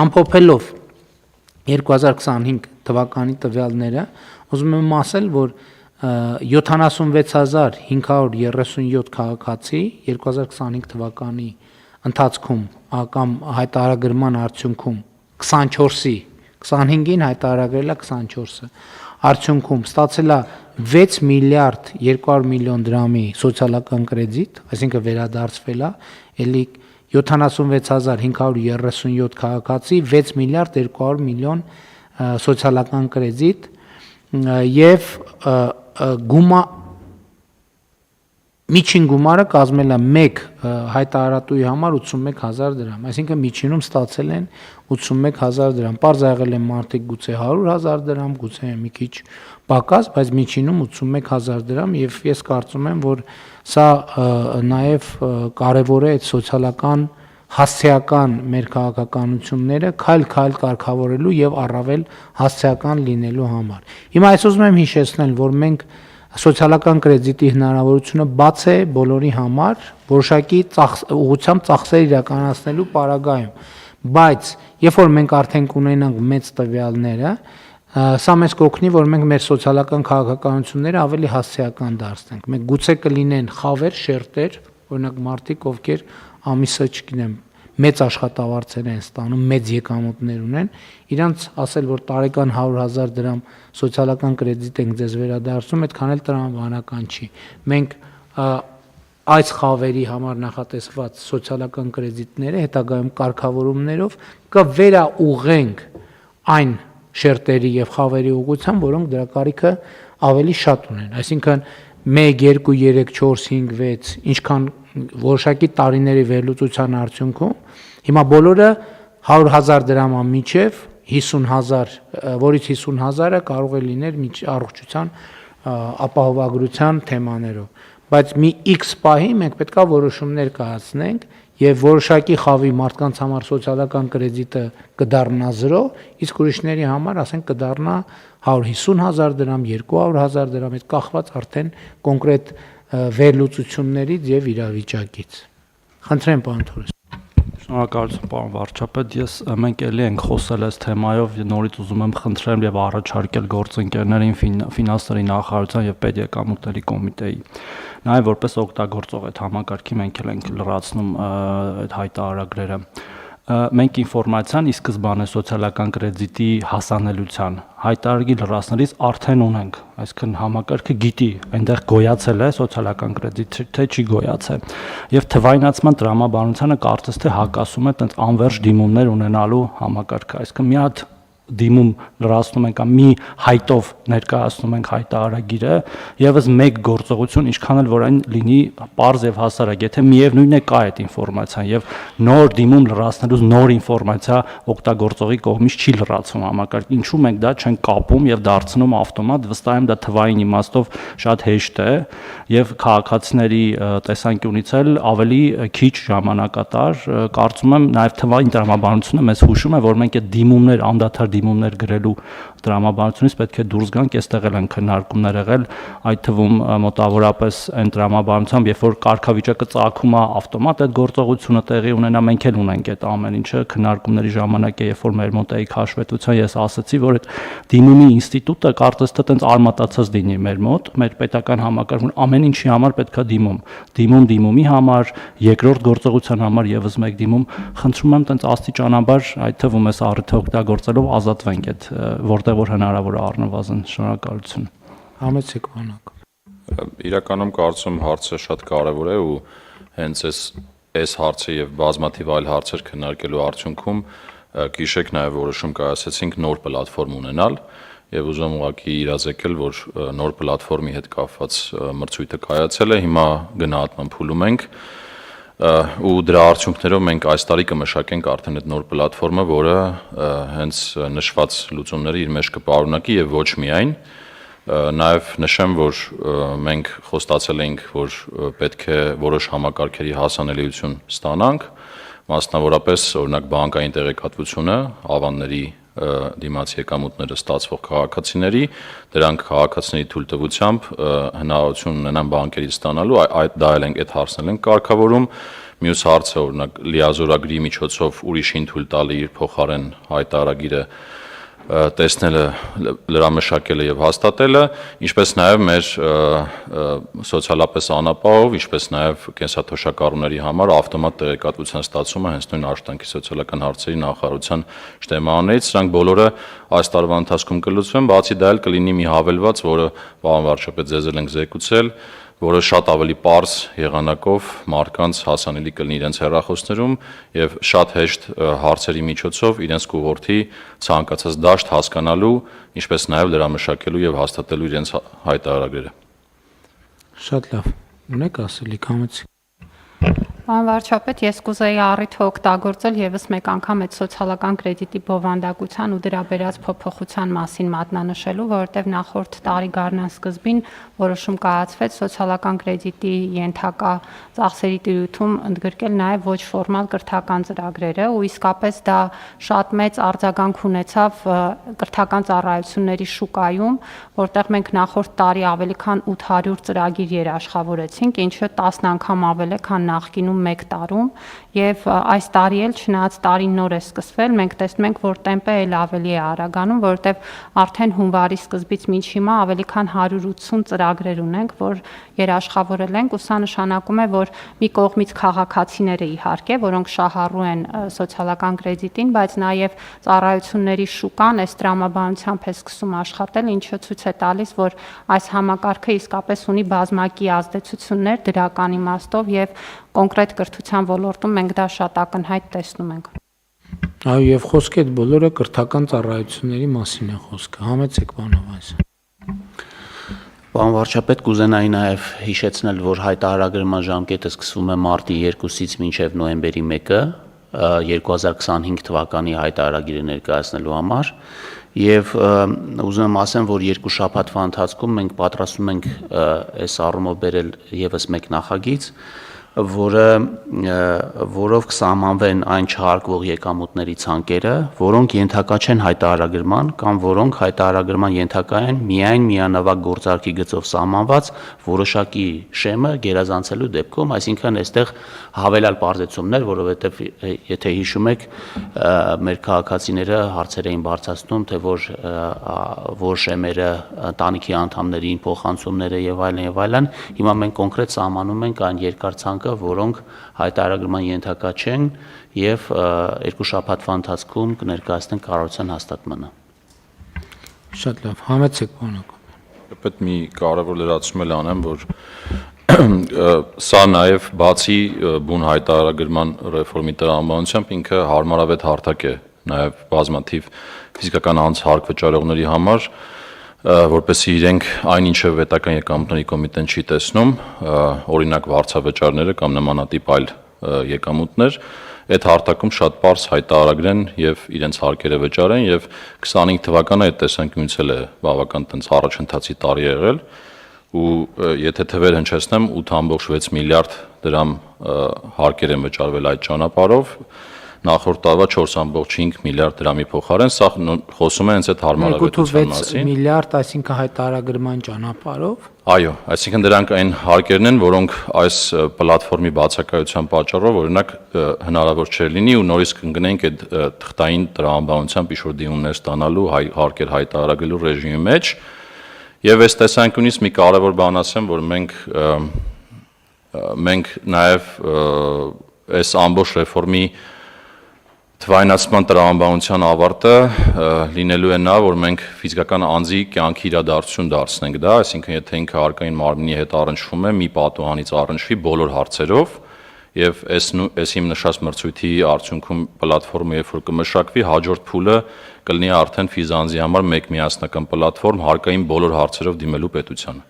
ամփոփելով 2025 թվականի տվյալները, ուզում եմ ասել, որ 76537 քաղաքացի 2025 թվականի ընթացքում կամ հայտարարագրման արդյունքում 24-ի 25-ին հայտարարել է 24-ը արդյունքում ստացել է 6 միլիարդ 200 միլիոն դրամի սոցիալական կրեդիտ, այսինքն վերադարձվել է, ելի 76537 քաղաքացի 6 միլիարդ 200 միլիոն սոցիալական կրեդիտ եւ միջին գումարը կազմել է 1 հայտարարատուի համար 81000 դրամ, այսինքն միջինում ստացել են 81000 դրամ, պարզ եղել են մարդիկ գուցե 100000 դրամ, գուցե մի քիչ պակաս, բայց միջինում 81000 դրամ եւ ես կարծում եմ, որ սա նաեւ կարեւոր է այդ սոցիալական հասցեական մեր քաղաքականությունները քայլ-քայլ կարգավորելու եւ առավել հասցեական լինելու համար։ Հիմա այս ուզում եմ հիշեցնել, որ մենք սոցիալական կրեդիտի հնարավորությունը բաց է բոլորի համար, որոշակի ուղղությամբ ծախսեր իրականացնելու պարագայում, բայց երբ որ մենք արդեն կունենանք մեծ տվյալները, սա մեզ կօգնի, որ մենք մեր սոցիալական քաղաքականությունները ավելի հասցեական դարձնենք։ Մենք գուցե կլինեն խավեր, շերտեր, օրինակ մարդիկ, ովքեր ամիսը, չգիտեմ, մեծ աշխատավարձեր են ստանում, մեծ եկամուտներ ունեն, իրանց ասել, որ տարեկան 100,000 դրամ սոցիալական կրեդիտ ենք ձեզ վերադարձում, այդքան էլ տրամաբանական չի։ Մենք այս խավերի համար նախատեսված սոցիալական կրեդիտները հետագայում կարգավորումներով կվերաուղենք այն շերտերի եւ խավերի ուղղությամբ, որոնք դրա կարիքը ավելի շատ ունեն։ Այսինքն 1, 2, 3, 4, 5, 6, ինչքան որոշակի տարիների վերլուծության արդյունքում հիմա բոլորը 100,000 դրամա միջև 50,000, որից 50,000-ը կարող է լինել առողջության ապահովագրության թեմաներով, բայց մի X պահի մենք պետք է որոշումներ կայացնենք եւ որոշակի խավի մարդկանց համար սոցիալական կրեդիտը կդառնա 0, իսկ ուրիշների համար, ասենք, կդառնա 150,000 դրամ, 200,000 դրամ, այդ կախված արդեն կոնկրետ վերլուծություններից եւ իրավիճակից։ Խնդրեմ, պարոն Թորես։ Շնորհակալություն, պարոն վարչապետ, մենք էլի ենք խոսել այս թեմայով, նորից ուզում եմ խնդրել եւ առաջարկել գործընկերներին ֆինանսների նախարարության եւ պետեկամուտների կոմիտեի։ Նաեւ որպես օգտագործող այդ համակարգի մենք էլ ենք լրացնում այդ հայտարարագրերը։ Մենք ինֆորմացիան ի սկզբանե սոցիալական կրեդիտի հասանելիության հայտարարի լրացնելիս արդեն ունենք, այսինքն համակարգը գիտի, այնտեղ գոյացել է սոցիալական կրեդիտ, թե չի գոյացել։ Եվ թվայնացման տրամաբանությանը կարծես թե հակասում է տենց անվերջ դիմումներ ունենալու համակարգը, այսինքն մի հատ դիմում լրացնում ենք, մի հայտով ներկայացնում ենք հայտարարագիրը, եւս մեկ գործողություն, ինչքան էլ որ այն լինի պարզ եւ հասարակ, եթե միևնույնն է կա այդ ինֆորմացիան եւ նոր դիմում լրացնելուց նոր ինֆորմացիա օգտագործողի կողմից չի լրացվում համակարգ, ինչու մենք դա չենք կապում եւ դարձնում ավտոմատ, վստահ եմ դա թվային իմաստով շատ հեշտ է եւ քաղաքացիների տեսանկյունից էլ ավելի քիչ ժամանակատար, կարծում եմ նաեւ թվային տրամաբանությունը մեզ հուշում է, որ մենք այդ դիմումներ անդադար դիմումներ գրելու տրամաբանությունից պետք է դուրս գանք, այստեղ էլ են քննարկումներ եղել, այդ թվում մոտավորապես այն տրամաբանությամբ, երբ որ կարգավիճակը ծագում է ավտոմատ այդ գործողությունը տեղի ունենա, մենք էլ ունենք այդ ամեն ինչը քննարկումների ժամանակ է, երբ որ մեր մոտ էի հաշվետվության, ես ասացի, որ այդ դիմումի ինստիտուտը կարծես թե տենց արմատացած լինի մեր մոտ, մեր պետական համակարգում ամեն ինչի համար պետք է դիմումի համար, երկրորդ գործողության համար եւս մեկ դիմում, խնդրում եմ տենց աստիճանաբար, այդ թվում էս առիթը օգտագործելով ազատվենք այդ որտեղ որ հնարավոր է առնվազն։ Շնորհակալություն։ Համեցեք բանակ։ Իրականում կարծում հարցը շատ կարևոր է ու հենց այս հարցը եւ բազմաթիվ այլ հարցեր քննարկելու արդյունքում գիշեք նաեւ որոշում կայացեցինք նոր պլատֆորմ ունենալ եւ ուզում ուղղակի իրազեկել, որ նոր պլատֆորմի հետ կապված մրցույթը կայացել է, հիմա գնահատման փուլում ենք ու դրա արդյունքներով մենք այս տարի կմշակենք արդեն այդ նոր պլատֆորմը, որը հենց նշված լուծումները իր մեջ կպարունակի եւ ոչ միայն նաեւ նշեմ, որ մենք խոստացել ենք, որ պետք է որոշ համակարգերի հասանելիություն ստանանք, մասնավորապես օրինակ բանկային տեղեկատվությունը, ավանների դիմացի եկամուտները ստացվող քաղաքացիների, դրանք քաղաքացիների թույլտվությամբ հնարավորություն ունենան բանկերից ստանալու, դա էլ ենք այդ հարցն ենք կարգավորում, մյուս հարցը օրինակ լիազորագրի միջոցով ուրիշին թույլ տալի իր փոխարեն հայտարարագիրը տեսնելը, լրամշակելը եւ հաստատելը, ինչպես նաեւ մեր սոցիալապես անապահով, ինչպես նաեւ կենսաթոշակառուների համար ավտոմատ տեղեկատվության ստացումը հենց նույն աշխատանքի սոցիալական հարցերի նախարարության շտեմաներից, սրանք բոլորը այս տարվա ընթացքում կլուծվեն, բացի դա էլ կլինի մի հավելված, որը պարոն վարչապետ ձեզ էլ ենք զեկուցել, որը շատ ավելի պարզ եղանակով մարդկանց հասանելի կլինի իրենց հեռախոսներում եւ շատ հեշտ հարցերի միջոցով իրենց կուղորդի ցանկացած դաշտ հասկանալու, ինչպես նաեւ լրամշակելու եւ հաստատելու իրենց հայտարարագրերը։ Շատ լավ։ Ունեք ասելիք համեցեք։ Պարոն վարչապետ, ես կուզեի առիթը օգտագործել եւս մեկ անգամ այդ սոցիալական կրեդիտի բովանդակության ու դրա բերած փոփոխության մասին մատնանշելու, որովհետեւ նախորդ տարի գարնան սկզբին որոշում կայացվեց սոցիալական կրեդիտի ենթակա ծախսերի տիրույթում ընդգրկել նաեւ ոչ ֆորմալ կրթական ծրագրերը, ու իսկապես դա շատ մեծ արձագանք ունեցավ կրթական ծառայությունների շուկայում, որտեղ մենք նախորդ տարի ավելի քան 800 ծրագիր երաշխավորեցինք, ինչը 10 անգամ ավել է, քան նախկինում 1 տարում, եւ այս տարի էլ չնայած տարին նոր է սկսվել, մենք տեսնում ենք, որ տեմպը էլ ավելի է արագանում, որովհետեւ արդեն հունվարի սկզբից մինչ հիմա ավելի քան 180 ծրագրեր ունենք, որ երաշխավորել ենք, ու սա նշանակում է, որ մի կողմից քաղաքացիները իհարկե, որոնք շահառու են սոցիալական կրեդիտին, բայց նաեւ ծառայությունների շուկան այս տրամաբանությամբ է սկսում աշխատել, ինչը ցույց է տալիս, որ այս համակարգը իսկապես ունի բազմակի ազդեցություններ դրական իմաստով եւ կոնկրետ կրթության ոլորտում մենք դա շատ ակնհայտ տեսնում ենք։ Այո, եւ խոսքը այդ բոլորը կրթական ծառայությունների մասին է խոսքը։ Համեցեք, պարոն Հովհաննիսյան։ Պարոն վարչապետ, կուզենայի նաև հիշեցնել, որ հայտարարագրման ժամկետը սկսվում է մարտի 2-ից մինչև նոյեմբերի 1-ը 2025 թվականի հայտարարագիրը ներկայացնելու համար, եւ ուզում եմ ասեմ, որ 2 շաբաթվա ընթացքում մենք պատրաստում ենք այս առումով բերել եւս մեկ նախագիծ, որով կսահմանվեն այն չհարկվող եկամուտների ցանկերը, որոնք ենթակա չեն հայտարարագրման կամ որոնք հայտարարագրման ենթակա են միայն միանավակ գործարքի գծով սահմանված որոշակի շեմը գերազանցելու դեպքում, այսինքն այստեղ հավելյալ պարզեցումներ, որովհետև եթե հիշում եք, մեր քաղաքացիները հարցեր էին բարձրացնում, թե որ շեմերը ընտանիքի անդամներին փոխանցումները եւ այլն, հիմա մենք կոնկրետ սահմանում ենք այն երկար ցանկը, որոնք հայտարարագրման ենթակա չեն եւ 2 շաբաթվա ընթացքում կներկայացնենք կառավարության հաստատմանը։ Շատ լավ, համեցեք, պարոն Հակոբյան։ Պետք մի կարևոր լրացում էլ անեմ, որ սա նաև բացի բուն հայտարարագրման ռեֆորմի տրամաբանությամբ ինքը հարմարավետ հարթակ է նաև բազմաթիվ ֆիզիկական անձ հարկ վճարողների համար, որպեսզի իրենք այն ինչը պետական եկամուտների կոմիտեն չի տեսնում, օրինակ վարձավճարները կամ նմանատիպ այլ եկամուտներ, այդ հարթակում շատ պարզ հայտարարագրեն եւ իրենց հարկերը վճարեն եւ 25 թվականը այդ տեսանկյունից էլ է բավական տենց առաջընթացի տարի եղել ու եթե թվեր հնչեցնեմ 8.6 միլիարդ դրամ հարկեր են վճարվել այդ ճանապարհով նախորդ տարվա 4.5 միլիարդ դրամի փոխարեն սա խոսում է հենց այդ հարմարավետության մասին 2.6 միլիարդ, այսինքն հայտարարագրման ճանապարհով Այո, այսինքն դրանք այն հարկերն են, որոնք այս պլատֆորմի բացակայության պատճառով օրինակ հնարավոր չէր լինի ու նորից կընկնենք այդ թղթային տրամաբանությամբ ինչ-որ դիմումներ ստանալու հարկեր հայտարարելու ռեժիմի մեջ եւ այս տեսանկյունից մի կարևոր բան ասեմ, որ մենք նաեւ այս ամբողջ ռեֆորմի Թվայնացման տրամաբանության ավարտը լինելու է նա, որ մենք ֆիզիկական անձի կյանքի իրադարձություն դարձնենք դա, այսինքն եթե ինքը հարկային մարմնի հետ առնչվում է, մի պատուհանից առնչվի բոլոր հարցերով եւ այս իմ նշած մրցույթի արդյունքում պլատֆորմը երբ որ կմշակվի, հաջորդ փուլը կլինի արդեն ֆիզանձի համար մեկ միասնական պլատֆորմ հարկային բոլոր հարցերով դիմելու պետությանը։